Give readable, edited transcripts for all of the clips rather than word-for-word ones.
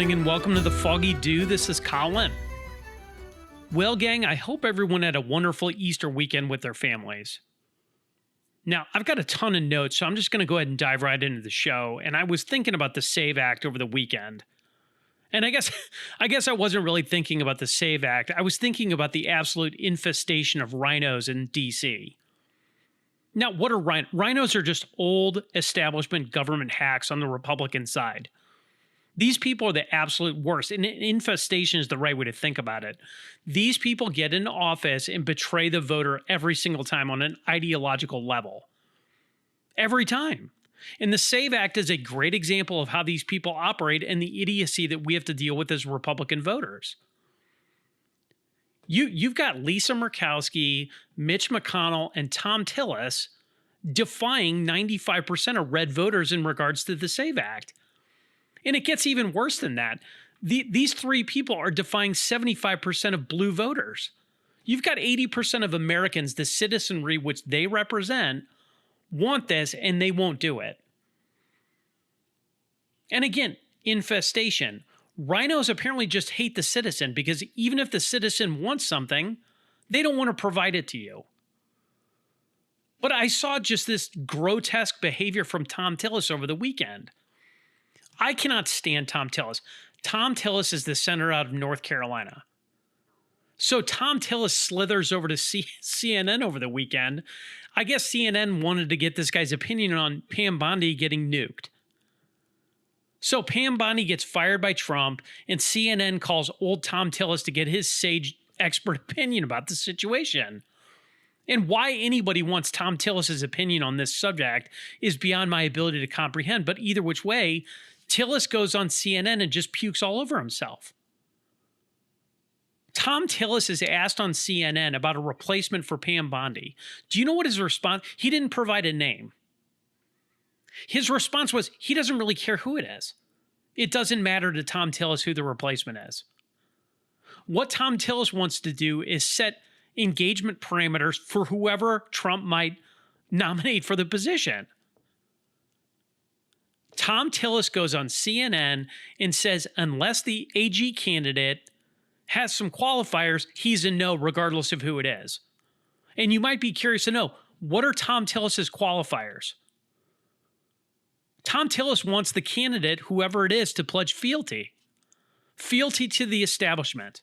morning and welcome to the Foggy Dew. This is Colin. Well, gang, I hope everyone had a wonderful Easter weekend with their families. Now, I've got a ton of notes, so I'm just going to go ahead and dive right into the show. And I was thinking about the SAVE Act over the weekend. And I guess I wasn't really thinking about the SAVE Act. I was thinking about the absolute infestation of RINOs in D.C. Now, what are RINOs? RINOs are just old establishment government hacks on the Republican side. These people are the absolute worst, and infestation is the right way to think about it. These people get into office and betray the voter every single time on an ideological level. Every time. And the SAVE Act is a great example of how these people operate and the idiocy that we have to deal with as Republican voters. You've got Lisa Murkowski, Mitch McConnell, and Tom Tillis defying 95% of red voters in regards to the SAVE Act. And it gets even worse than that. These three people are defying 75% of blue voters. You've got 80% of Americans, the citizenry which they represent, want this and they won't do it. And again, infestation. RINOs apparently just hate the citizen because even if the citizen wants something, they don't want to provide it to you. But I saw just this grotesque behavior from Tom Tillis over the weekend. I cannot stand Tom Tillis. Tom Tillis is the senator out of North Carolina. So Tom Tillis slithers over to CNN over the weekend. I guess CNN wanted to get this guy's opinion on Pam Bondi getting nuked. So Pam Bondi gets fired by Trump, and CNN calls old Tom Tillis to get his sage expert opinion about the situation. And why anybody wants Tom Tillis's opinion on this subject is beyond my ability to comprehend. But either which way, Tillis goes on CNN and just pukes all over himself. Tom Tillis is asked on CNN about a replacement for Pam Bondi. Do you know what his response? He didn't provide a name. His response was he doesn't really care who it is. It doesn't matter to Tom Tillis who the replacement is. What Tom Tillis wants to do is set engagement parameters for whoever Trump might nominate for the position. Tom Tillis goes on CNN and says unless the AG candidate has some qualifiers, he's a no regardless of who it is. And you might be curious to know, what are Tom Tillis's qualifiers? Tom Tillis wants the candidate, whoever it is, to pledge fealty. Fealty to the establishment.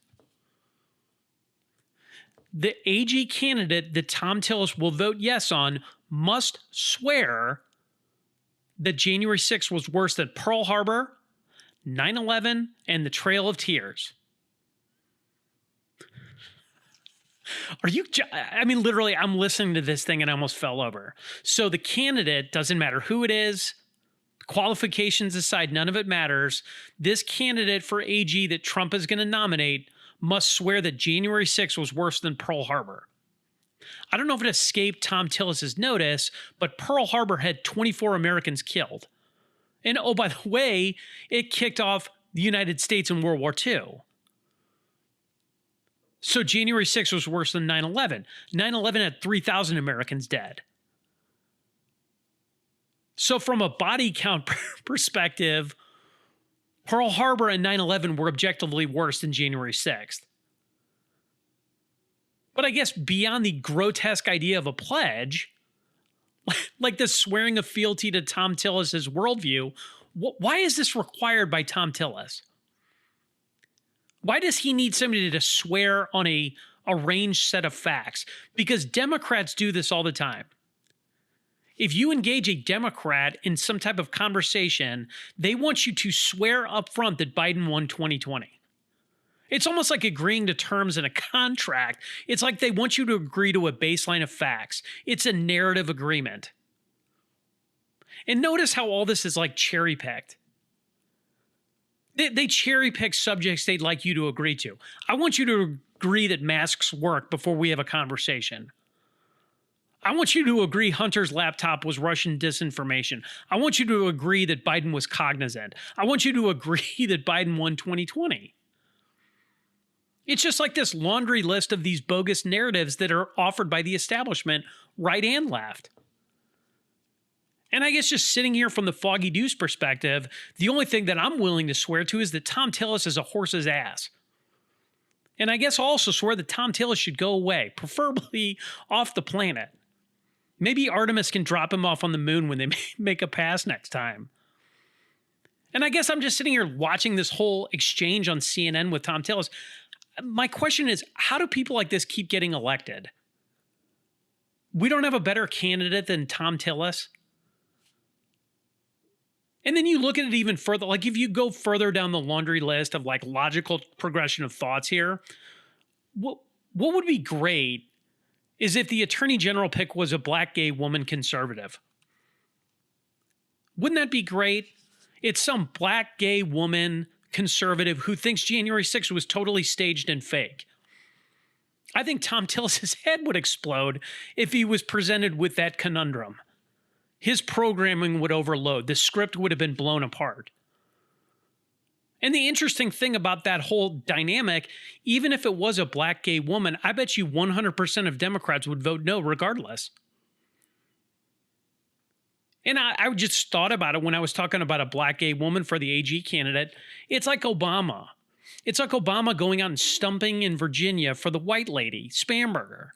The AG candidate that Tom Tillis will vote yes on must swear that January 6th was worse than Pearl Harbor, 9/11, and the Trail of Tears. Literally, I'm listening to this thing and I almost fell over. So the candidate, doesn't matter who it is, qualifications aside, none of it matters. This candidate for AG that Trump is going to nominate must swear that January 6th was worse than Pearl Harbor. I don't know if it escaped Tom Tillis's notice, but Pearl Harbor had 24 Americans killed. And oh, by the way, it kicked off the United States in World War II. So January 6th was worse than 9/11. 9/11 had 3,000 Americans dead. So from a body count perspective, Pearl Harbor and 9/11 were objectively worse than January 6th. But I guess beyond the grotesque idea of a pledge, like the swearing of fealty to Tom Tillis's worldview, why is this required by Tom Tillis? Why does he need somebody to swear on a arranged set of facts? Because Democrats do this all the time. If you engage a Democrat in some type of conversation, they want you to swear up front that Biden won 2020. It's almost like agreeing to terms in a contract. It's like they want you to agree to a baseline of facts. It's a narrative agreement. And notice how all this is like cherry-picked. They cherry-pick subjects they'd like you to agree to. I want you to agree that masks work before we have a conversation. I want you to agree Hunter's laptop was Russian disinformation. I want you to agree that Biden was cognizant. I want you to agree that Biden won 2020. It's just like this laundry list of these bogus narratives that are offered by the establishment, right and left. And I guess just sitting here from the Foggy Dew's perspective, the only thing that I'm willing to swear to is that Tom Tillis is a horse's ass. And I guess I'll also swear that Tom Tillis should go away, preferably off the planet. Maybe Artemis can drop him off on the moon when they make a pass next time. And I guess I'm just sitting here watching this whole exchange on CNN with Tom Tillis. My question is, how do people like this keep getting elected? We don't have a better candidate than Tom Tillis. And then you look at it even further, like if you go further down the laundry list of like logical progression of thoughts here, what would be great is if the attorney general pick was a black gay woman conservative. Wouldn't that be great? It's some black gay woman conservative who thinks January 6th was totally staged and fake. I think Tom Tillis's head would explode if he was presented with that conundrum. His programming would overload. The script would have been blown apart. And the interesting thing about that whole dynamic, even if it was a black gay woman, I bet you 100% of Democrats would vote no regardless. And I just thought about it when I was talking about a black gay woman for the AG candidate. It's like Obama. It's like Obama going out and stumping in Virginia for the white lady, Spamberger.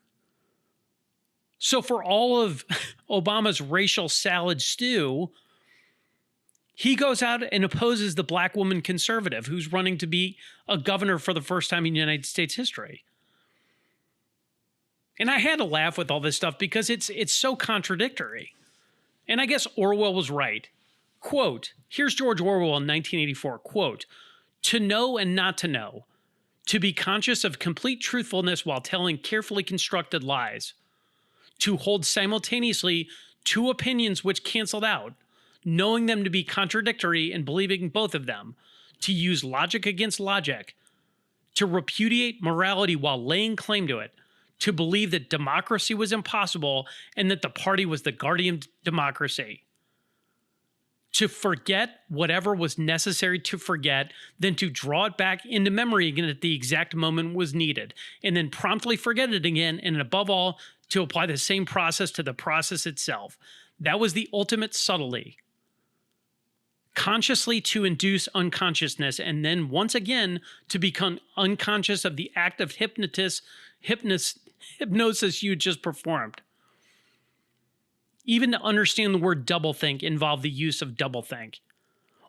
So for all of Obama's racial salad stew, he goes out and opposes the black woman conservative who's running to be a governor for the first time in United States history. And I had to laugh with all this stuff because it's so contradictory. And I guess Orwell was right. Quote, here's George Orwell in 1984, quote, to know and not to know, to be conscious of complete truthfulness while telling carefully constructed lies, to hold simultaneously two opinions which canceled out, knowing them to be contradictory and believing both of them, to use logic against logic, to repudiate morality while laying claim to it, to believe that democracy was impossible and that the party was the guardian of democracy, to forget whatever was necessary to forget, then to draw it back into memory again at the exact moment was needed, and then promptly forget it again, and above all, to apply the same process to the process itself. That was the ultimate subtlety. Consciously to induce unconsciousness, and then once again to become unconscious of the act of hypnosis you just performed. Even to understand the word doublethink involved the use of doublethink.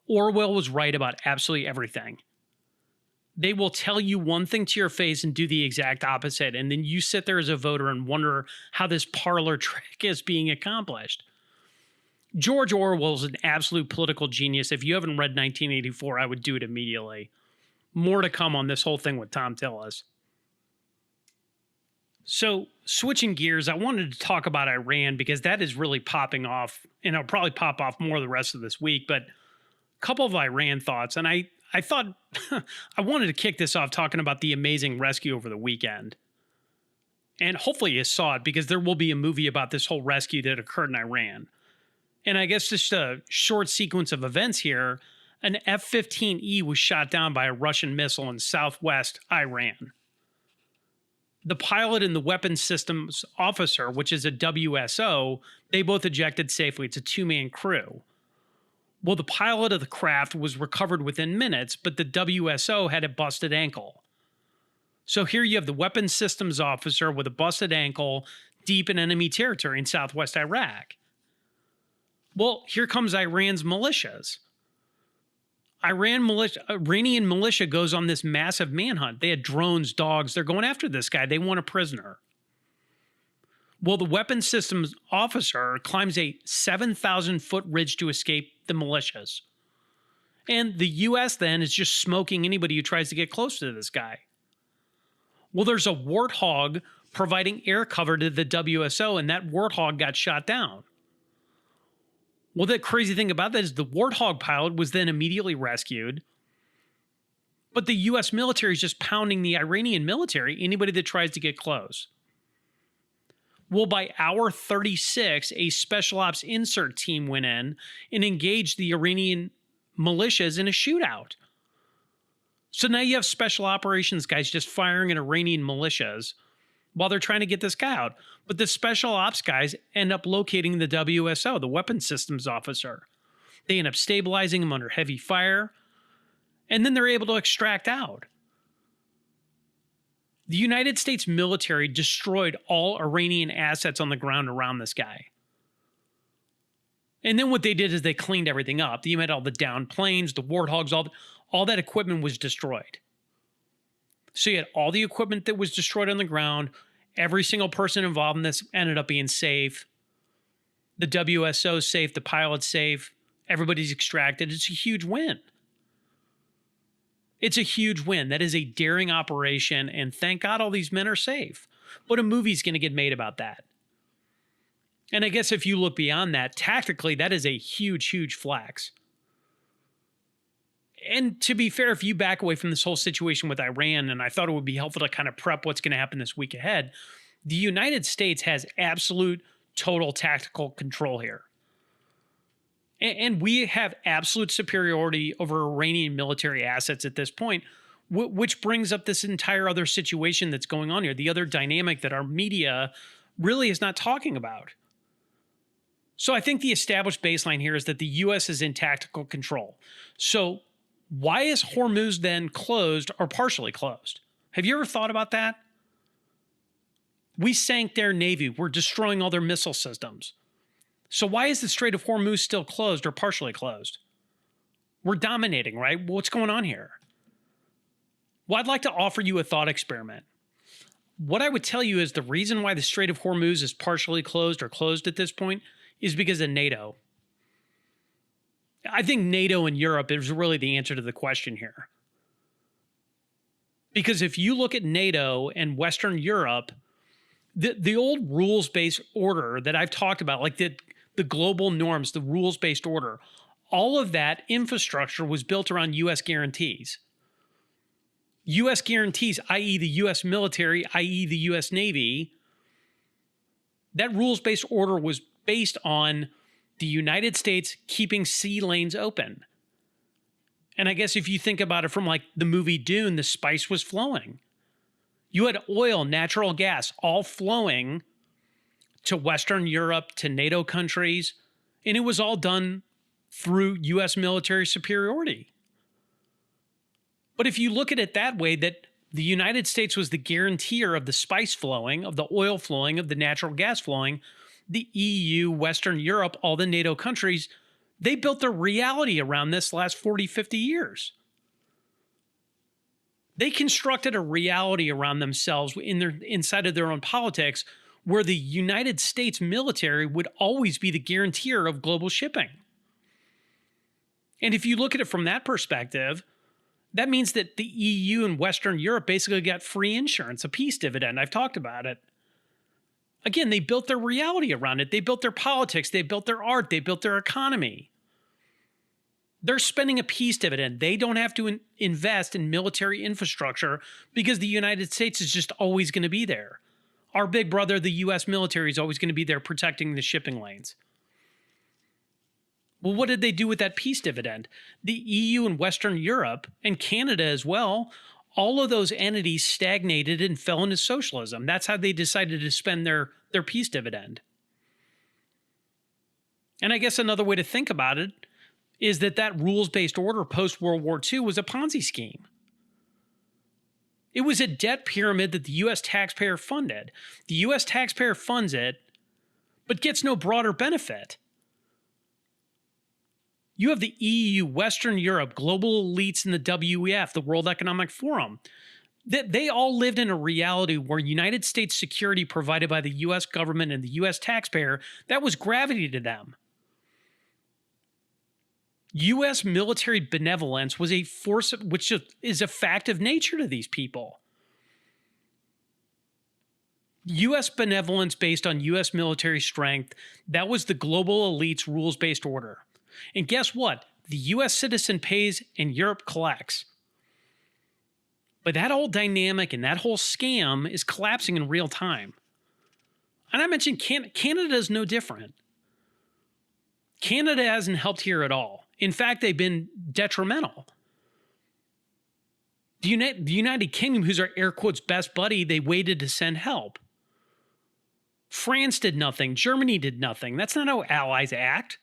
Orwell was right about absolutely everything. They will tell you one thing to your face and do the exact opposite, and then you sit there as a voter and wonder how this parlor trick is being accomplished. George Orwell is an absolute political genius. If you haven't read 1984, I would do it immediately. More to come on this whole thing with Tom Tillis. So, switching gears, I wanted to talk about Iran because that is really popping off, and it'll probably pop off more the rest of this week, but a couple of Iran thoughts. And I thought I wanted to kick this off talking about the amazing rescue over the weekend. And hopefully you saw it because there will be a movie about this whole rescue that occurred in Iran. And I guess just a short sequence of events here, an F-15E was shot down by a Russian missile in southwest Iran. The pilot and the weapons systems officer, which is a WSO, they both ejected safely. It's a two-man crew. Well, the pilot of the craft was recovered within minutes, but the WSO had a busted ankle. So here you have the weapons systems officer with a busted ankle deep in enemy territory in southwest Iraq. Well, here comes Iran's militias. Iranian militia goes on this massive manhunt. They had drones, dogs. They're going after this guy. They want a prisoner. Well, the weapons systems officer climbs a 7,000-foot ridge to escape the militias. And the U.S. then is just smoking anybody who tries to get close to this guy. Well, there's a Warthog providing air cover to the WSO, and that Warthog got shot down. Well, the crazy thing about that is the Warthog pilot was then immediately rescued. But the U.S. military is just pounding the Iranian military, anybody that tries to get close. Well, by hour 36, a special ops insert team went in and engaged the Iranian militias in a shootout. So now you have special operations guys just firing at Iranian militias while they're trying to get this guy out. But the special ops guys end up locating the WSO, the weapons systems officer. They end up stabilizing him under heavy fire, and then they're able to extract out. The United States military destroyed all Iranian assets on the ground around this guy. And then what they did is they cleaned everything up. You had all the downed planes, the warthogs, all that equipment was destroyed. So you had all the equipment that was destroyed on the ground. Every single person involved in this ended up being safe. The WSO is safe, the pilot's safe, everybody's extracted. It's a huge win. It's a huge win. That is a daring operation, and thank God all these men are safe. But a movie's going to get made about that. And I guess if you look beyond that, tactically, that is a huge, huge flex. And to be fair, if you back away from this whole situation with Iran, and I thought it would be helpful to kind of prep what's going to happen this week ahead, the United States has absolute, total tactical control here. And we have absolute superiority over Iranian military assets at this point, which brings up this entire other situation that's going on here, the other dynamic that our media really is not talking about. So I think the established baseline here is that the U.S. is in tactical control. So why is Hormuz then closed or partially closed? Have you ever thought about that? We sank their navy. We're destroying all their missile systems. So why is the Strait of Hormuz still closed or partially closed? We're dominating, right? What's going on here? Well, I'd like to offer you a thought experiment. What I would tell you is the reason why the Strait of Hormuz is partially closed or closed at this point is because of NATO. I think NATO and Europe is really the answer to the question here. Because if you look at NATO and Western Europe, the old rules-based order that I've talked about, like the global norms, the rules-based order, all of that infrastructure was built around U.S. guarantees. U.S. guarantees, i.e. the U.S. military, i.e. the U.S. Navy, that rules-based order was based on the United States keeping sea lanes open. And I guess if you think about it from like the movie Dune, the spice was flowing. You had oil, natural gas, all flowing to Western Europe, to NATO countries, and it was all done through U.S. military superiority. But if you look at it that way, that the United States was the guarantor of the spice flowing, of the oil flowing, of the natural gas flowing, the EU, Western Europe, all the NATO countries, they built their reality around this last 40, 50 years. They constructed a reality around themselves inside of their own politics where the United States military would always be the guarantor of global shipping. And if you look at it from that perspective, that means that the EU and Western Europe basically got free insurance, a peace dividend. I've talked about it. Again, they built their reality around it. They built their politics. They built their art. They built their economy. They're spending a peace dividend. They don't have to invest in military infrastructure because the United States is just always going to be there. Our big brother, the U.S. military, is always going to be there protecting the shipping lanes. Well, what did they do with that peace dividend? The EU and Western Europe, and Canada as well, all of those entities stagnated and fell into socialism. That's how they decided to spend their peace dividend. And I guess another way to think about it is that rules-based order post-World War II was a Ponzi scheme. It was a debt pyramid that the U.S. taxpayer funded. The U.S. taxpayer funds it, but gets no broader benefit. You have the EU, Western Europe, global elites in the WEF, the World Economic Forum. They all lived in a reality where United States security provided by the U.S. government and the U.S. taxpayer, that was gravity to them. U.S. military benevolence was a force which is a fact of nature to these people. U.S. benevolence based on U.S. military strength, that was the global elite's rules-based order. And guess what? The U.S. citizen pays and Europe collects. But that whole dynamic and that whole scam is collapsing in real time. And I mentioned Canada is no different. Canada hasn't helped here at all. In fact, they've been detrimental. The United Kingdom, who's our air quotes best buddy, they waited to send help. France did nothing. Germany did nothing. That's not how allies act.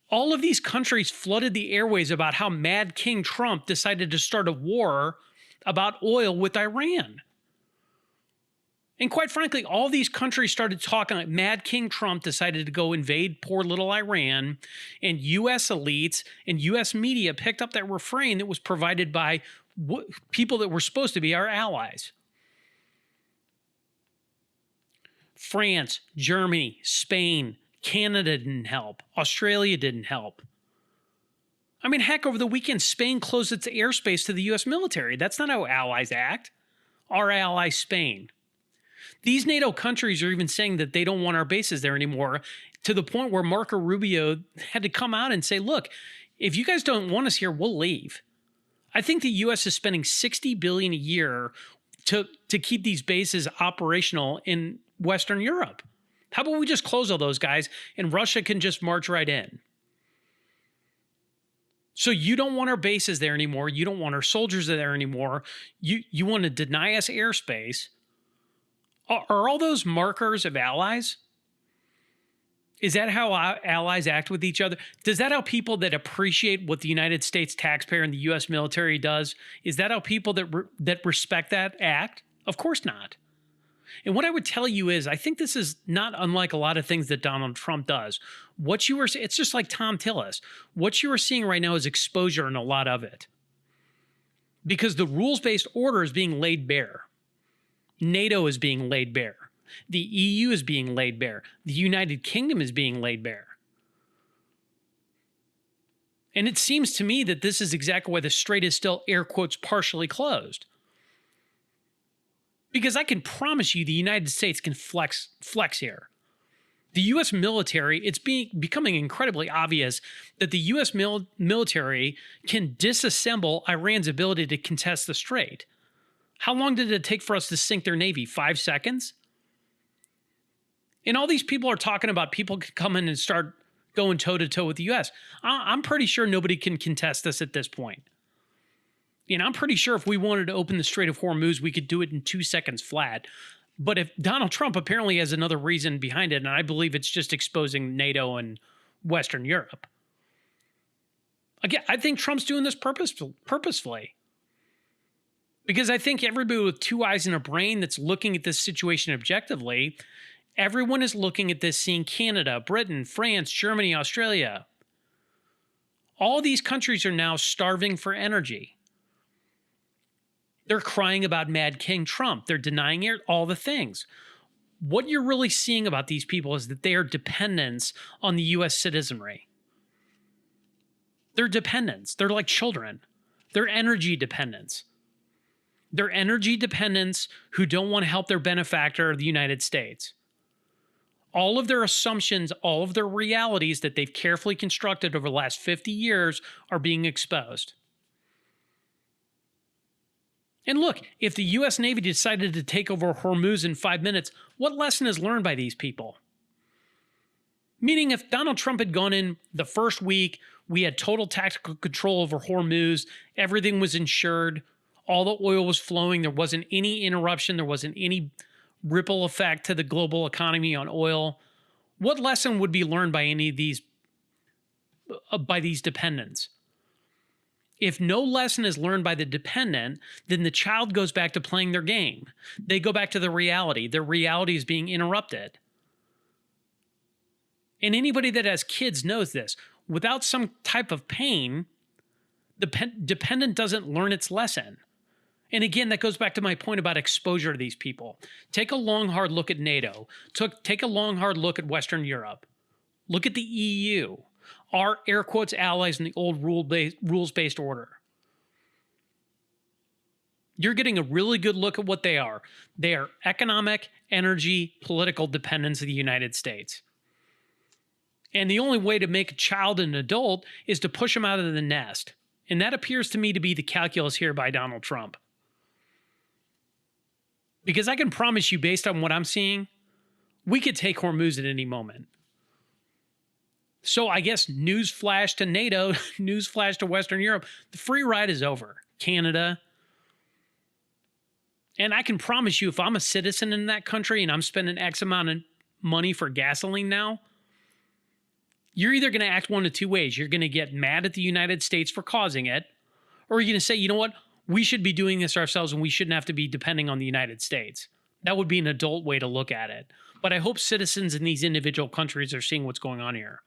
All of these countries flooded the airways about how Mad King Trump decided to start a war about oil with Iran. And quite frankly, all these countries started talking like Mad King Trump decided to go invade poor little Iran, and U.S. elites and U.S. media picked up that refrain that was provided by people that were supposed to be our allies. France, Germany, Spain, Canada didn't help. Australia didn't help. I mean, heck, over the weekend, Spain closed its airspace to the U.S. military. That's not how allies act. Our ally, Spain. These NATO countries are even saying that they don't want our bases there anymore, to the point where Marco Rubio had to come out and say, look, if you guys don't want us here, we'll leave. I think the U.S. is spending $60 billion a year to keep these bases operational in Western Europe. How about we just close all those guys and Russia can just march right in? So you don't want our bases there anymore. You don't want our soldiers there anymore. You want to deny us airspace. Are all those markers of allies? Is that how allies act with each other? Does that how people that appreciate what the United States taxpayer and the U.S. military does, is that how people that respect that act? Of course not. And what I would tell you is, I think this is not unlike a lot of things that Donald Trump does. It's just like Tom Tillis. What you are seeing right now is exposure in a lot of it. Because the rules-based order is being laid bare. NATO is being laid bare. The EU is being laid bare. The United Kingdom is being laid bare. And it seems to me that this is exactly why the strait is still, air quotes, partially closed. Because I can promise you the United States can flex here. The U.S. military, it's becoming incredibly obvious that the U.S. military can disassemble Iran's ability to contest the strait. How long did it take for us to sink their navy? 5 seconds? And all these people are talking about people could come in and start going toe-to-toe with the U.S. I'm pretty sure nobody can contest us at this point. And I'm pretty sure if we wanted to open the Strait of Hormuz, we could do it in 2 seconds flat. But if Donald Trump apparently has another reason behind it, and I believe it's just exposing NATO and Western Europe. Again, I think Trump's doing this purposefully. Because I think everybody with two eyes and a brain that's looking at this situation objectively, everyone is looking at this seeing Canada, Britain, France, Germany, Australia. All these countries are now starving for energy. They're crying about Mad King Trump. They're denying it, all the things. What you're really seeing about these people is that they are dependents on the U.S. citizenry. They're dependents. They're like children. They're energy dependents. They're energy dependents who don't want to help their benefactor, the United States. All of their assumptions, all of their realities that they've carefully constructed over the last 50 years are being exposed. And look, if the U.S. Navy decided to take over Hormuz in 5 minutes, what lesson is learned by these people? Meaning if Donald Trump had gone in the first week, we had total tactical control over Hormuz, everything was insured, all the oil was flowing, there wasn't any interruption, there wasn't any ripple effect to the global economy on oil. What lesson would be learned by any of these, by these dependents? If no lesson is learned by the dependent, then the child goes back to playing their game. They go back to the reality. Their reality is being interrupted. And anybody that has kids knows this. Without some type of pain, the dependent doesn't learn its lesson. And again, that goes back to my point about exposure to these people. Take a long, hard look at NATO. Take a long, hard look at Western Europe. Look at the EU. Our air quotes allies in the old rules-based order. You're getting a really good look at what they are. They are economic, energy, political dependents of the United States. And the only way to make a child an adult is to push them out of the nest. And that appears to me to be the calculus here by Donald Trump. Because I can promise you, based on what I'm seeing, we could take Hormuz at any moment. So I guess news flash to NATO, news flash to Western Europe, the free ride is over. Canada, And I can promise you, if I'm a citizen in that country and I'm spending X amount of money for gasoline now, you're either going to act one of two ways. You're going to get mad at the United States for causing it, or you're going to say, you know what, we should be doing this ourselves and we shouldn't have to be depending on the United States. That would be an adult way to look at it. But I hope citizens in these individual countries are seeing what's going on here.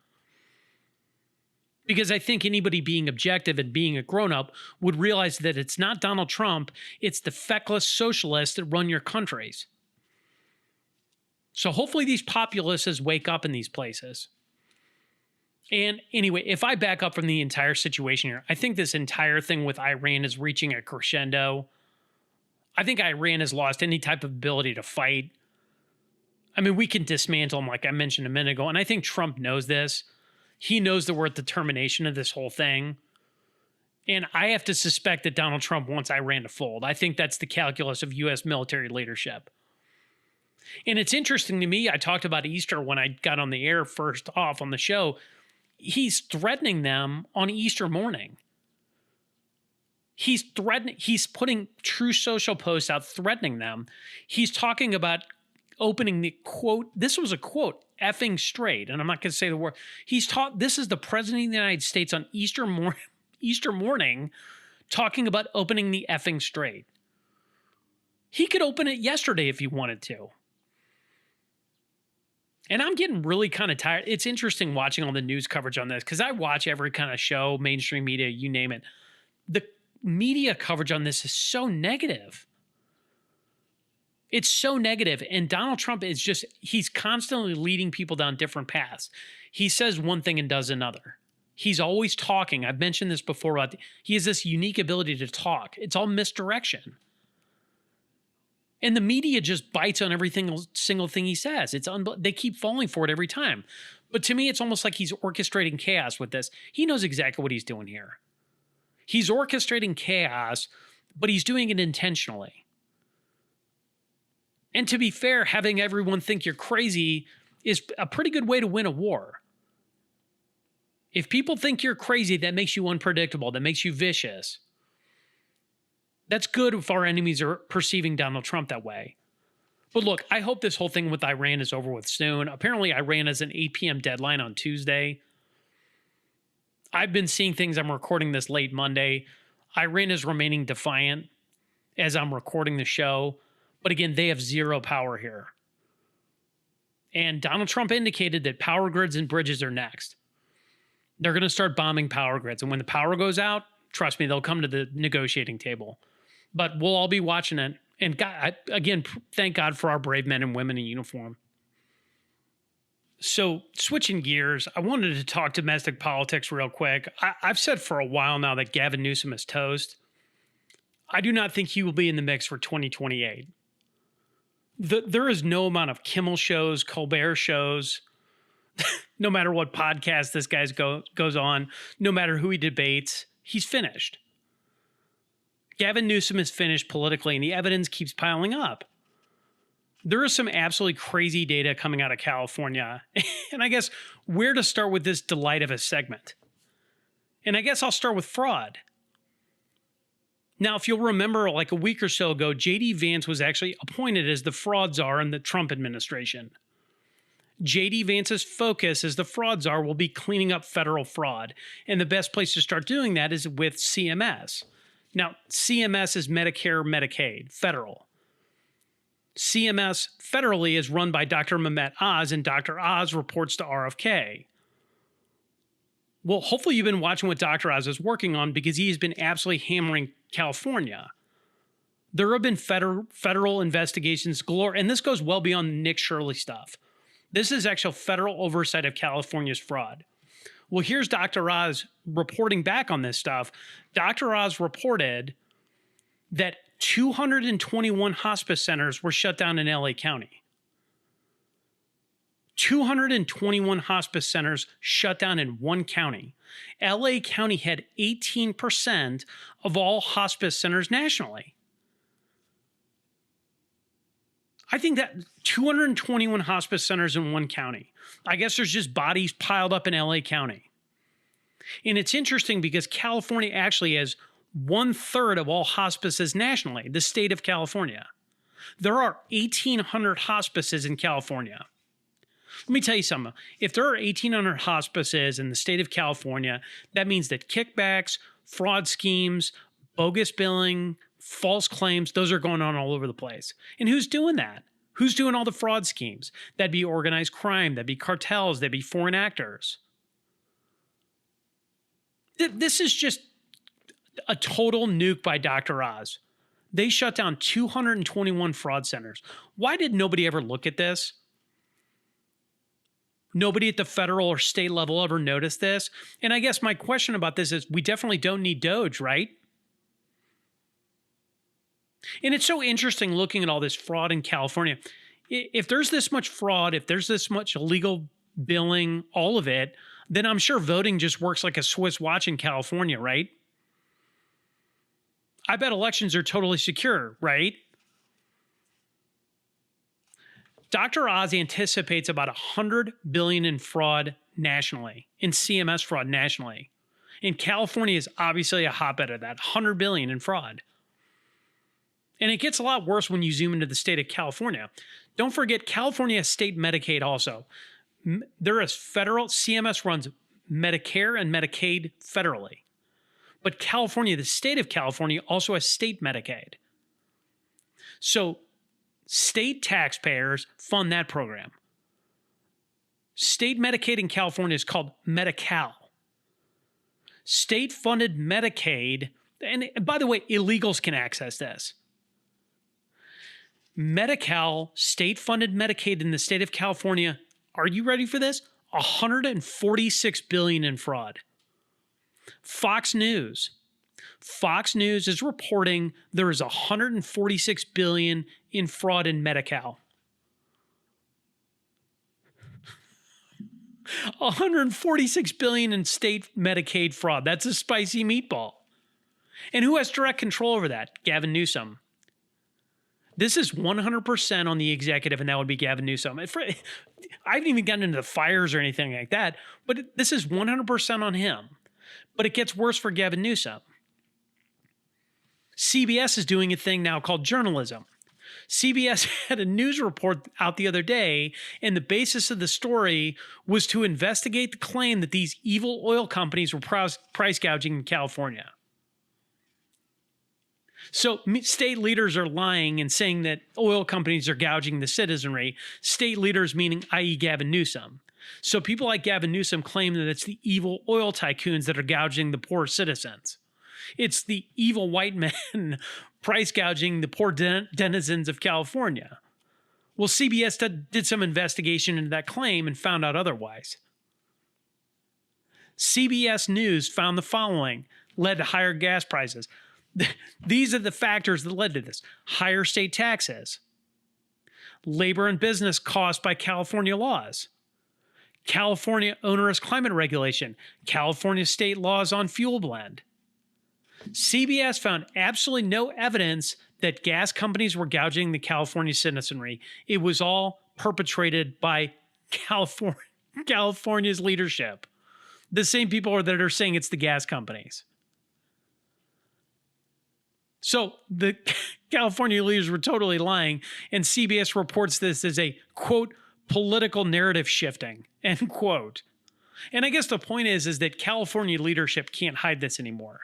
Because I think anybody being objective and being a grown-up would realize that it's not Donald Trump, it's the feckless socialists that run your countries. So hopefully these populists wake up in these places. And anyway, if I back up from the entire situation here, I think this entire thing with Iran is reaching a crescendo. I think Iran has lost any type of ability to fight. I mean, we can dismantle them like I mentioned a minute ago, and I think Trump knows this. He knows that we're at the termination of this whole thing. And I have to suspect that Donald Trump wants Iran to fold. I think that's the calculus of U.S. military leadership. And it's interesting to me, I talked about Easter when I got on the air first off on the show. He's threatening them on Easter morning. He's putting true social posts out threatening them. He's talking about opening the quote, this was a quote, effing straight, and I'm not going to say the word. This is the president of the United States on Easter morning talking about opening the effing straight. He could open it yesterday if he wanted to. And I'm getting really kind of tired. It's interesting watching all the news coverage on this because I watch every kind of show, mainstream media, you name it. The media coverage on this is so negative. It's so negative. And Donald Trump he's constantly leading people down different paths. He says one thing and does another. He's always talking. I've mentioned this before. He has this unique ability to talk. It's all misdirection. And the media just bites on every single thing he says. They keep falling for it every time. But to me, it's almost like he's orchestrating chaos with this. He knows exactly what he's doing here. He's orchestrating chaos, but he's doing it intentionally. And to be fair, having everyone think you're crazy is a pretty good way to win a war. If people think you're crazy, that makes you unpredictable. That makes you vicious. That's good if our enemies are perceiving Donald Trump that way. But look, I hope this whole thing with Iran is over with soon. Apparently, Iran has an 8 p.m. deadline on Tuesday. I've been seeing things. I'm recording this late Monday. Iran is remaining defiant as I'm recording the show. But again, they have zero power here. And Donald Trump indicated that power grids and bridges are next. They're going to start bombing power grids. And when the power goes out, trust me, they'll come to the negotiating table. But we'll all be watching it. And God, again, thank God for our brave men and women in uniform. So switching gears, I wanted to talk domestic politics real quick. I've said for a while now that Gavin Newsom is toast. I do not think he will be in the mix for 2028. There is no amount of Kimmel shows, Colbert shows, no matter what podcast this guy goes on, no matter who he debates, he's finished. Gavin Newsom is finished politically, and the evidence keeps piling up. There is some absolutely crazy data coming out of California, and I guess where to start with this delight of a segment. And I guess I'll start with fraud. Now, if you'll remember, like a week or so ago, J.D. Vance was actually appointed as the fraud czar in the Trump administration. J.D. Vance's focus as the fraud czar will be cleaning up federal fraud. And the best place to start doing that is with CMS. Now, CMS is Medicare, Medicaid, federal. CMS federally is run by Dr. Mehmet Oz, and Dr. Oz reports to RFK. Well, hopefully you've been watching what Dr. Oz is working on because he has been absolutely hammering California. There have been federal investigations galore, and this goes well beyond the Nick Shirley stuff. This is actual federal oversight of California's fraud. Well, here's Dr. Oz reporting back on this stuff. Dr. Oz reported that 221 hospice centers were shut down in LA County. 221 hospice centers shut down in one county. LA County had 18% of all hospice centers nationally. I think that 221 hospice centers in one county. I guess there's just bodies piled up in LA County. And it's interesting because California actually has 1/3 of all hospices nationally, the state of California. There are 1,800 hospices in California. Let me tell you something. If there are 1,800 hospices in the state of California, that means that kickbacks, fraud schemes, bogus billing, false claims, those are going on all over the place. And who's doing that? Who's doing all the fraud schemes? That'd be organized crime, that'd be cartels, that'd be foreign actors. This is just a total nuke by Dr. Oz. They shut down 221 fraud centers. Why did nobody ever look at this? Nobody at the federal or state level ever noticed this. And I guess my question about this is we definitely don't need Doge, right? And it's so interesting looking at all this fraud in California. If there's this much fraud, if there's this much illegal billing, all of it, then I'm sure voting just works like a Swiss watch in California, right? I bet elections are totally secure, right? Dr. Oz anticipates about $100 billion in fraud nationally, in CMS fraud nationally. And California is obviously a hotbed of that, $100 billion in fraud. And it gets a lot worse when you zoom into the state of California. Don't forget, California has state Medicaid also. There is federal, CMS runs Medicare and Medicaid federally. But California, the state of California, also has state Medicaid. So state taxpayers fund that program. State Medicaid in California is called Medi-Cal. State-funded Medicaid, and by the way, illegals can access this. Medi-Cal, state-funded Medicaid in the state of California, are you ready for this? $146 billion in fraud. Fox News is reporting there is $146 billion in fraud in Medi-Cal. $146 billion in state Medicaid fraud. That's a spicy meatball. And who has direct control over that? Gavin Newsom. This is 100% on the executive, and that would be Gavin Newsom. I haven't even gotten into the fires or anything like that, but this is 100% on him. But it gets worse for Gavin Newsom. CBS is doing a thing now called journalism. CBS had a news report out the other day, and the basis of the story was to investigate the claim that these evil oil companies were price gouging in California. So state leaders are lying and saying that oil companies are gouging the citizenry. State leaders meaning, i.e. Gavin Newsom. So people like Gavin Newsom claim that it's the evil oil tycoons that are gouging the poor citizens. It's the evil white men price gouging the poor denizens of California. Well, CBS did some investigation into that claim and found out otherwise. CBS News found the following led to higher gas prices. These are the factors that led to this. Higher state taxes, labor and business caused by California laws, California onerous climate regulation, California state laws on fuel blend. CBS found absolutely no evidence that gas companies were gouging the California citizenry. It was all perpetrated by California's leadership. The same people that are saying it's the gas companies. So the California leaders were totally lying, and CBS reports this as a, quote, political narrative shifting, end quote. And I guess the point is that California leadership can't hide this anymore.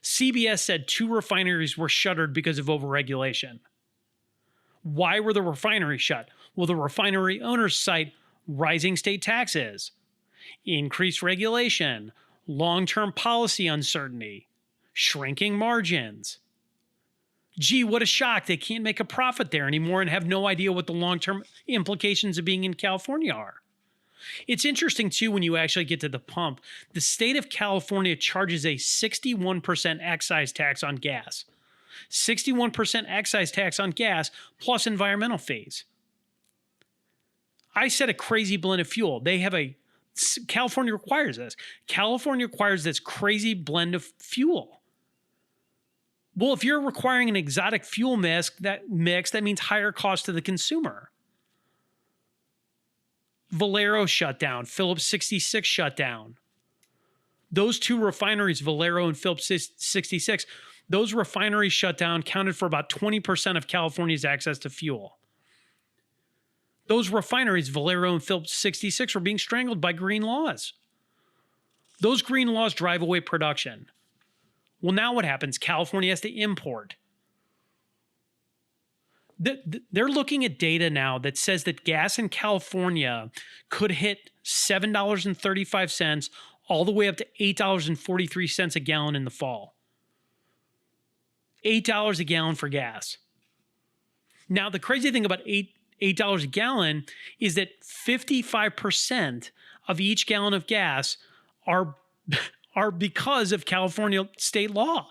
CBS said 2 refineries were shuttered because of overregulation. Why were the refineries shut? Well, the refinery owners cite rising state taxes, increased regulation, long-term policy uncertainty, shrinking margins. Gee, what a shock. They can't make a profit there anymore and have no idea what the long-term implications of being in California are. It's interesting, too, when you actually get to the pump. The state of California charges a 61% excise tax on gas. 61% excise tax on gas plus environmental fees. I said a crazy blend of fuel. California requires this. California requires this crazy blend of fuel. Well, if you're requiring an exotic fuel mix, that means higher cost to the consumer. Valero shut down. Phillips 66 shut down. Those 2 refineries, Valero and Phillips 66, Those refineries shut down counted for about 20% of California's access to fuel. Those refineries, Valero and Phillips 66, were being strangled by green laws. Those green laws drive away production. Well, now what happens? California has to import. They're looking at data now that says that gas in California could hit $7.35 all the way up to $8.43 a gallon in the fall. $8 a gallon for gas. Now, the crazy thing about $8 a gallon is that 55% of each gallon of gas are because of California state law.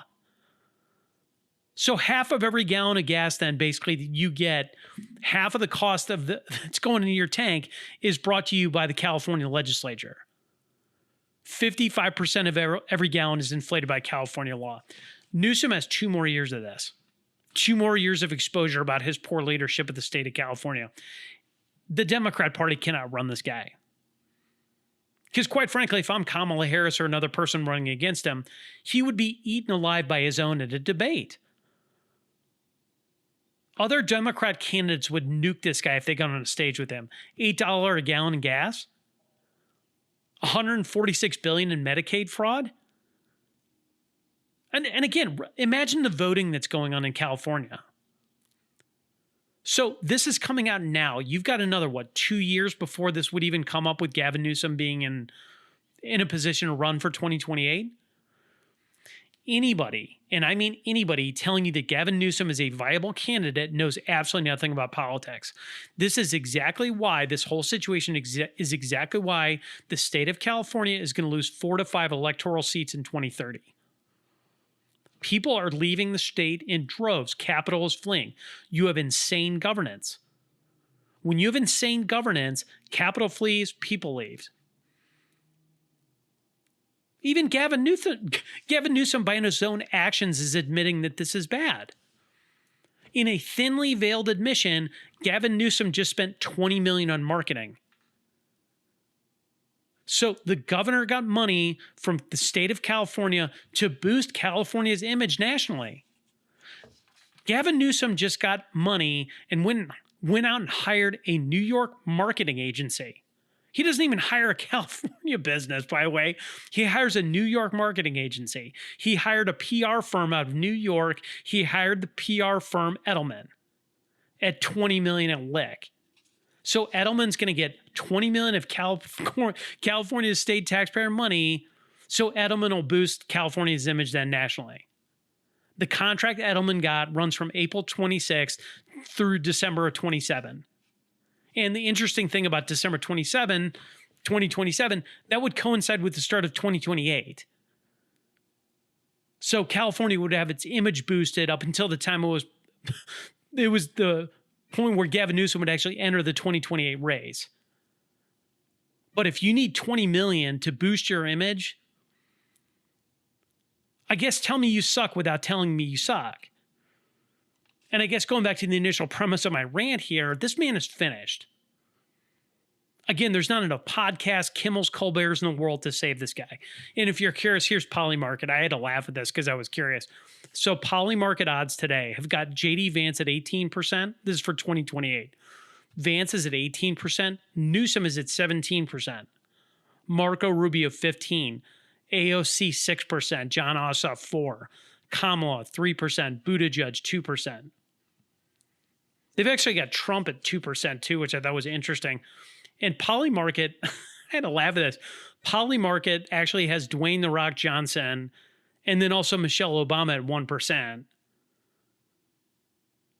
So half of every gallon of gas, then basically you get half of the cost of that's going into your tank is brought to you by the California legislature. 55% of every gallon is inflated by California law. Newsom has 2 more years of this. 2 more years of exposure about his poor leadership of the state of California. The Democrat Party cannot run this guy. Because quite frankly, if I'm Kamala Harris or another person running against him, he would be eaten alive by his own at a debate. Other Democrat candidates would nuke this guy if they got on a stage with him. $8 a gallon in gas? $146 billion in Medicaid fraud? And again, imagine the voting that's going on in California. So this is coming out now. You've got another, 2 years before this would even come up with Gavin Newsom being in a position to run for 2028? Anybody, and I mean anybody, telling you that Gavin Newsom is a viable candidate knows absolutely nothing about politics. This is exactly why this whole situation is exactly why the state of California is going to lose 4 to 5 electoral seats in 2030. People are leaving the state in droves. Capital is fleeing. You have insane governance. When you have insane governance, capital flees, people leave. Even Gavin Newsom, by his own actions, is admitting that this is bad. In a thinly veiled admission, Gavin Newsom just spent $20 million on marketing. So the governor got money from the state of California to boost California's image nationally. Gavin Newsom just got money and went out and hired a New York marketing agency. He doesn't even hire a California business, by the way. He hires a New York marketing agency. He hired a PR firm out of New York. He hired the PR firm Edelman at $20 million a lick. So Edelman's going to get $20 million of California's state taxpayer money, so Edelman will boost California's image then nationally. The contract Edelman got runs from April 26th through December of 27. And the interesting thing about December 2027, that would coincide with the start of 2028. So California would have its image boosted up until the time it was the point where Gavin Newsom would actually enter the 2028 race. But if you need $20 million to boost your image, I guess tell me you suck without telling me you suck. And I guess going back to the initial premise of my rant here, this man is finished. Again, there's not enough podcasts, Kimmel's, Colbert's in the world to save this guy. And if you're curious, here's Polymarket. I had to laugh at this because I was curious. So Polymarket odds today have got J.D. Vance at 18%. This is for 2028. Vance is at 18%. Newsom is at 17%. Marco Rubio, 15%. AOC, 6%. John Ossoff, 4%. Kamala, 3%. Buttigieg, 2%. They've actually got Trump at 2% too, which I thought was interesting. And Polymarket, I had to laugh at this. Polymarket actually has Dwayne "The Rock" Johnson and then also Michelle Obama at 1%.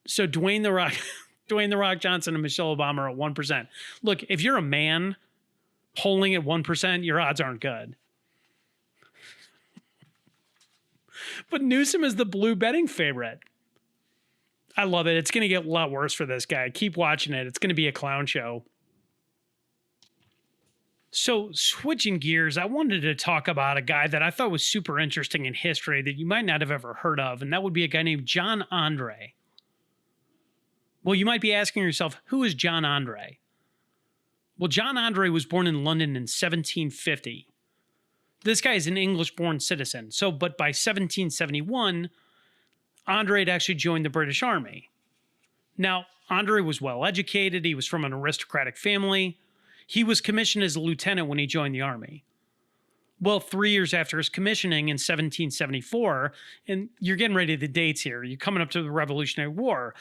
So Dwayne "The Rock" Johnson and Michelle Obama are at 1%. Look, if you're a man polling at 1%, your odds aren't good. But Newsom is the blue betting favorite. I love it. It's going to get a lot worse for this guy. Keep watching it. It's going to be a clown show. So switching gears, I wanted to talk about a guy that I thought was super interesting in history that you might not have ever heard of, and that would be a guy named John Andre. Well, you might be asking yourself, who is John Andre? Well, John Andre was born in London in 1750. This guy is an English-born citizen. But by 1771, Andre had actually joined the British Army. Now, Andre was well educated. He was from an aristocratic family. He was commissioned as a lieutenant when he joined the army. Well, 3 years after his commissioning in 1774, and you're getting ready to the dates here, you're coming up to the Revolutionary War,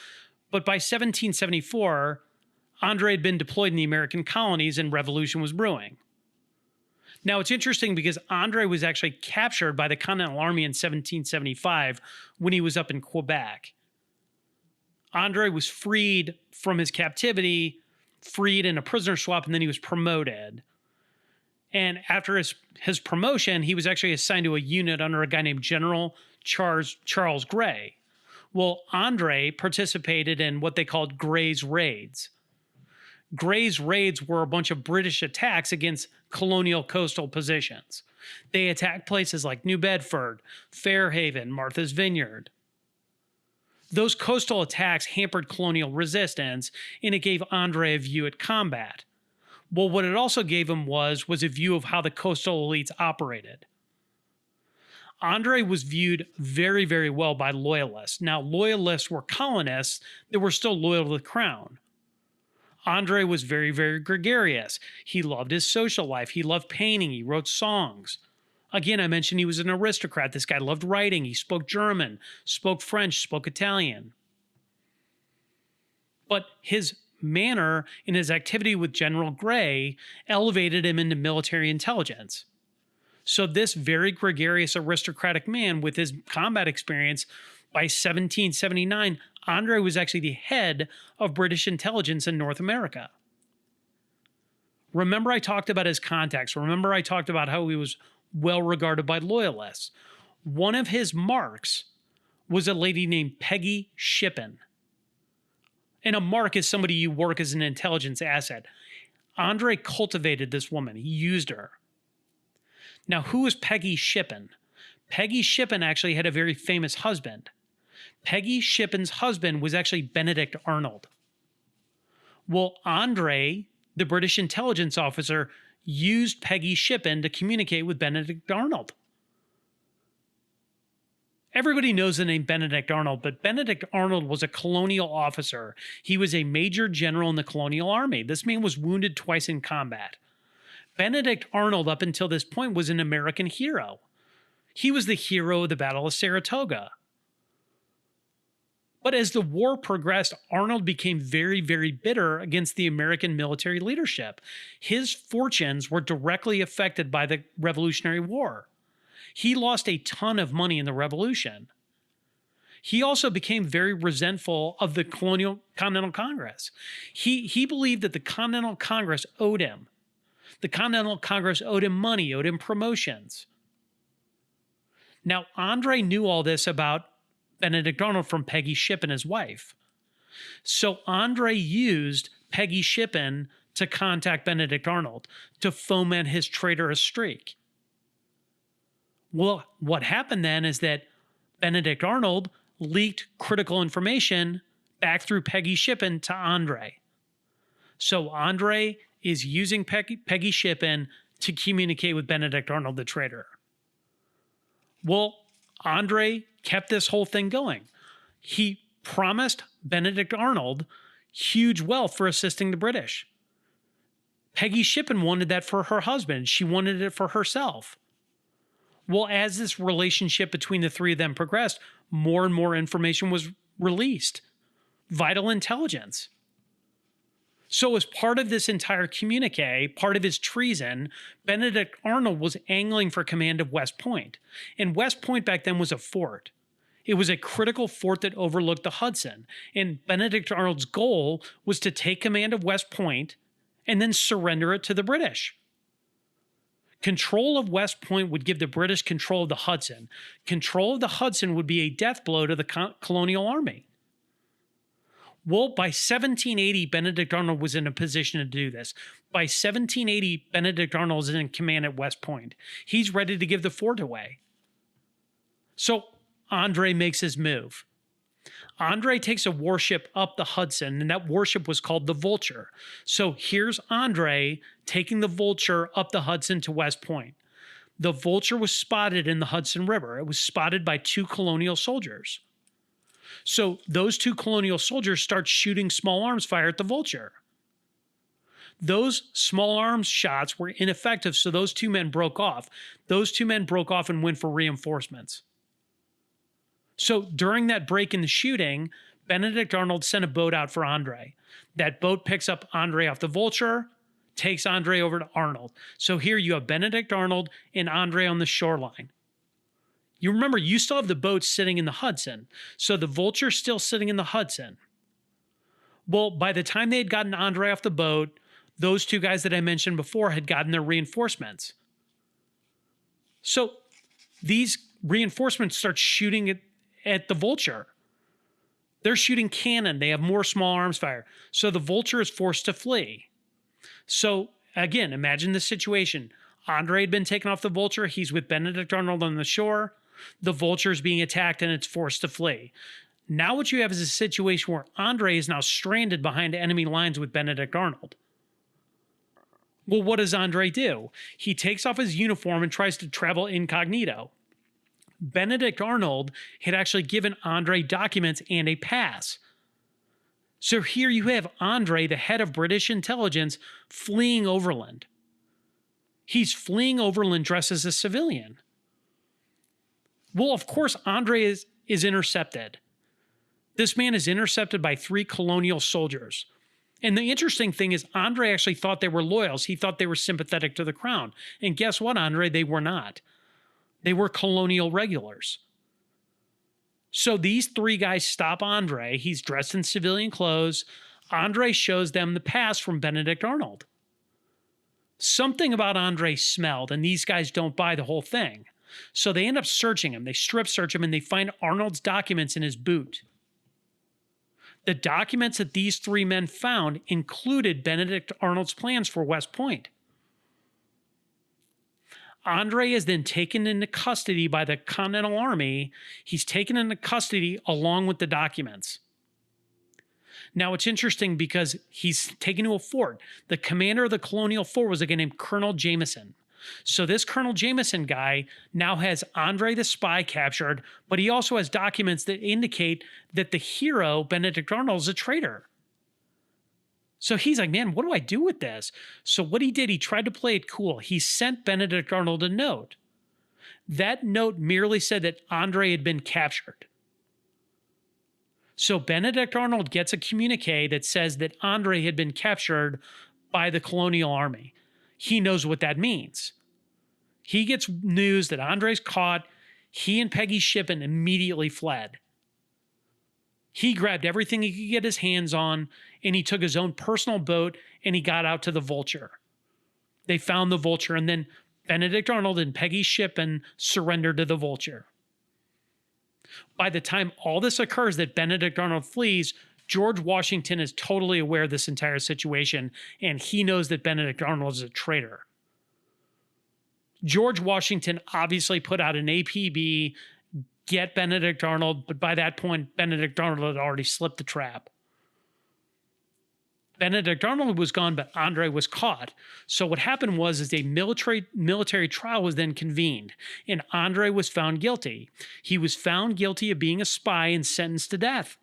but by 1774, Andre had been deployed in the American colonies and revolution was brewing. Now, it's interesting because Andre was actually captured by the Continental Army in 1775 when he was up in Quebec. Andre was freed from his captivity, freed in a prisoner swap, and then he was promoted. And after his promotion, he was actually assigned to a unit under a guy named General Charles Gray. Well, Andre participated in what they called Gray's Raids. Gray's Raids were a bunch of British attacks against colonial coastal positions. They attacked places like New Bedford, Fairhaven, Martha's Vineyard. Those coastal attacks hampered colonial resistance, and it gave Andre a view at combat. Well, what it also gave him was a view of how the coastal elites operated. Andre was viewed very, very well by loyalists. Now, loyalists were colonists that were still loyal to the crown. Andre was very, very gregarious. He loved his social life. He loved painting. He wrote songs. Again, I mentioned he was an aristocrat. This guy loved writing. He spoke German, spoke French, spoke Italian. But his manner and his activity with General Gray elevated him into military intelligence. So this very gregarious aristocratic man with his combat experience, by 1779, Andre was actually the head of British intelligence in North America. Remember I talked about his contacts. Remember I talked about how he was well regarded by loyalists. One of his marks was a lady named Peggy Shippen. And a mark is somebody you work as an intelligence asset. Andre cultivated this woman. He used her. Now, who is Peggy Shippen? Peggy Shippen actually had a very famous husband. Peggy Shippen's husband was actually Benedict Arnold. Well, Andre, the British intelligence officer, used Peggy Shippen to communicate with Benedict Arnold. Everybody knows the name Benedict Arnold, but Benedict Arnold was a colonial officer. He was a major general in the colonial army. This man was wounded twice in combat. Benedict Arnold, up until this point, was an American hero. He was the hero of the Battle of Saratoga. But as the war progressed, Arnold became very, very bitter against the American military leadership. His fortunes were directly affected by the Revolutionary War. He lost a ton of money in the Revolution. He also became very resentful of the Continental Congress. He believed that the Continental Congress owed him. The Continental Congress owed him money, owed him promotions. Now, Andre knew all this about Benedict Arnold from Peggy Shippen, his wife. So Andre used Peggy Shippen to contact Benedict Arnold to foment his traitorous streak. Well, what happened then is that Benedict Arnold leaked critical information back through Peggy Shippen to Andre. So Andre is using Peggy Shippen to communicate with Benedict Arnold, the traitor. Well, Andre kept this whole thing going. He promised Benedict Arnold huge wealth for assisting the British. Peggy Shippen wanted that for her husband. She wanted it for herself. Well, as this relationship between the three of them progressed, more and more information was released. Vital intelligence. So as part of this entire communique, part of his treason, Benedict Arnold was angling for command of West Point. And West Point back then was a fort. It was a critical fort that overlooked the Hudson. And Benedict Arnold's goal was to take command of West Point and then surrender it to the British. Control of West Point would give the British control of the Hudson. Control of the Hudson would be a death blow to the colonial army. Well, by 1780, Benedict Arnold was in a position to do this. By 1780, Benedict Arnold is in command at West Point. He's ready to give the fort away. So Andre makes his move. Andre takes a warship up the Hudson, and that warship was called the Vulture. So here's Andre taking the Vulture up the Hudson to West Point. The Vulture was spotted in the Hudson River. It was spotted by 2 colonial soldiers. So those two colonial soldiers start shooting small arms fire at the Vulture. Those small arms shots were ineffective, so those two men broke off. Those two men broke off and went for reinforcements. So during that break in the shooting, Benedict Arnold sent a boat out for Andre. That boat picks up Andre off the Vulture, takes Andre over to Arnold. So here you have Benedict Arnold and Andre on the shoreline. You remember, you still have the boat sitting in the Hudson. So the Vulture's still sitting in the Hudson. Well, by the time they had gotten Andre off the boat, those two guys that I mentioned before had gotten their reinforcements. So these reinforcements start shooting at the Vulture. They're shooting cannon. They have more small arms fire. So the Vulture is forced to flee. So again, imagine the situation. Andre had been taken off the Vulture. He's with Benedict Arnold on the shore. The Vulture is being attacked and it's forced to flee. Now what you have is a situation where Andre is now stranded behind enemy lines with Benedict Arnold. Well, what does Andre do? He takes off his uniform and tries to travel incognito. Benedict Arnold had actually given Andre documents and a pass. So here you have Andre, the head of British intelligence, fleeing overland. He's fleeing overland dressed as a civilian. Well, of course, Andre is intercepted. This man is intercepted by 3 colonial soldiers. And the interesting thing is, Andre actually thought they were loyals. He thought they were sympathetic to the crown. And guess what, Andre? They were not. They were colonial regulars. So these 3 guys stop Andre. He's dressed in civilian clothes. Andre shows them the pass from Benedict Arnold. Something about Andre smelled, and these guys don't buy the whole thing. So they end up searching him. They strip search him, and they find Arnold's documents in his boot. The documents that these 3 men found included Benedict Arnold's plans for West Point. Andre is then taken into custody by the Continental Army. He's taken into custody along with the documents. Now, it's interesting because he's taken to a fort. The commander of the colonial fort was a guy named Colonel Jameson. So this Colonel Jameson guy now has Andre the spy captured, but he also has documents that indicate that the hero, Benedict Arnold, is a traitor. So he's like, man, what do I do with this? So what he did, he tried to play it cool. He sent Benedict Arnold a note. That note merely said that Andre had been captured. So Benedict Arnold gets a communique that says that Andre had been captured by the colonial army. He knows what that means. He gets news that Andre's caught. He and Peggy Shippen immediately fled. He grabbed everything he could get his hands on, and he took his own personal boat, and he got out to the Vulture. They found the Vulture, and then Benedict Arnold and Peggy Shippen surrendered to the Vulture. By the time all this occurs, that Benedict Arnold flees, George Washington is totally aware of this entire situation, and he knows that Benedict Arnold is a traitor. George Washington obviously put out an APB, get Benedict Arnold, but by that point, Benedict Arnold had already slipped the trap. Benedict Arnold was gone, but Andre was caught. So what happened was is a military trial was then convened, and Andre was found guilty. He was found guilty of being a spy and sentenced to death.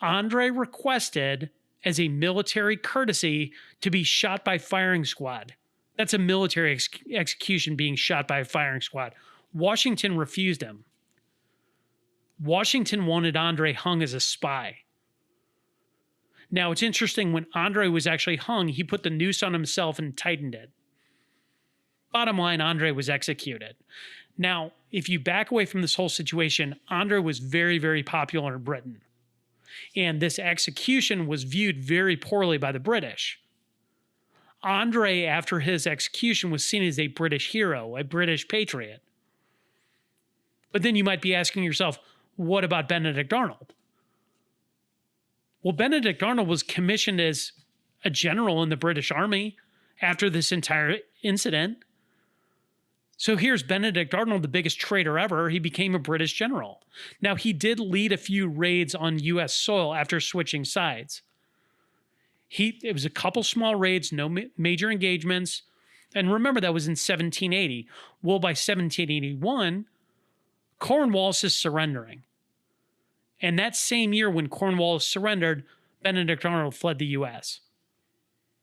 Andre requested, as a military courtesy, to be shot by firing squad. That's a military execution, being shot by a firing squad. Washington refused him. Washington wanted Andre hung as a spy. Now, it's interesting, when Andre was actually hung, he put the noose on himself and tightened it. Bottom line, Andre was executed. Now, if you back away from this whole situation, Andre was very, very popular in Britain. And this execution was viewed very poorly by the British. Andre, after his execution, was seen as a British hero, a British patriot. But then you might be asking yourself, what about Benedict Arnold? Well, Benedict Arnold was commissioned as a general in the British Army after this entire incident. So here's Benedict Arnold, the biggest traitor ever. He became a British general. Now, he did lead a few raids on U.S. soil after switching sides. It was a couple small raids, no major engagements. And remember, that was in 1780. Well, by 1781, Cornwallis is surrendering. And that same year when Cornwallis surrendered, Benedict Arnold fled the U.S.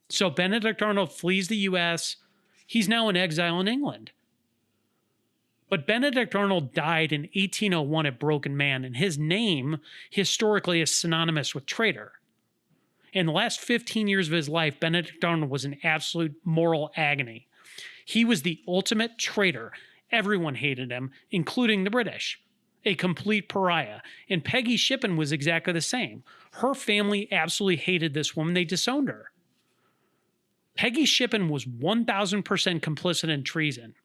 So Benedict Arnold flees the U.S. He's now in exile in England. But Benedict Arnold died in 1801 at Broken Man, and his name historically is synonymous with traitor. In the last 15 years of his life, Benedict Arnold was in absolute moral agony. He was the ultimate traitor. Everyone hated him, including the British. A complete pariah. And Peggy Shippen was exactly the same. Her family absolutely hated this woman. They disowned her. Peggy Shippen was 1,000% complicit in treason.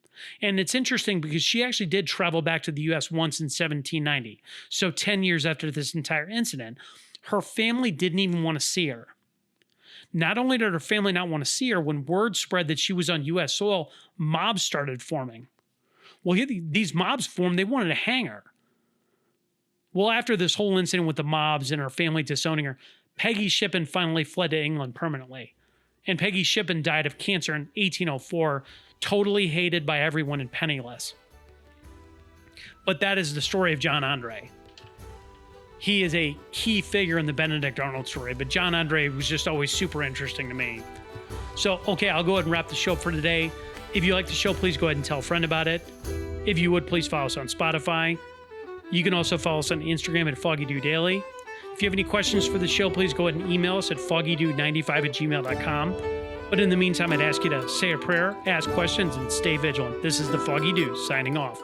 And it's interesting because she actually did travel back to the U.S. once in 1790. So 10 years after this entire incident, her family didn't even want to see her. Not only did her family not want to see her, when word spread that she was on U.S. soil, mobs started forming. Well, these mobs formed, they wanted to hang her. Well, after this whole incident with the mobs and her family disowning her, Peggy Shippen finally fled to England permanently. And Peggy Shippen died of cancer in 1804, totally hated by everyone and penniless. But that is the story of John Andre. He is a key figure in the Benedict Arnold story, but John Andre was just always super interesting to me. So, okay, I'll go ahead and wrap the show for today. If you like the show, please go ahead and tell a friend about it. If you would, please follow us on Spotify. You can also follow us on Instagram at Foggy Dew Daily. If you have any questions for the show, please go ahead and email us at foggydew95@gmail.com. But in the meantime, I'd ask you to say a prayer, ask questions, and stay vigilant. This is the Foggy Dew signing off.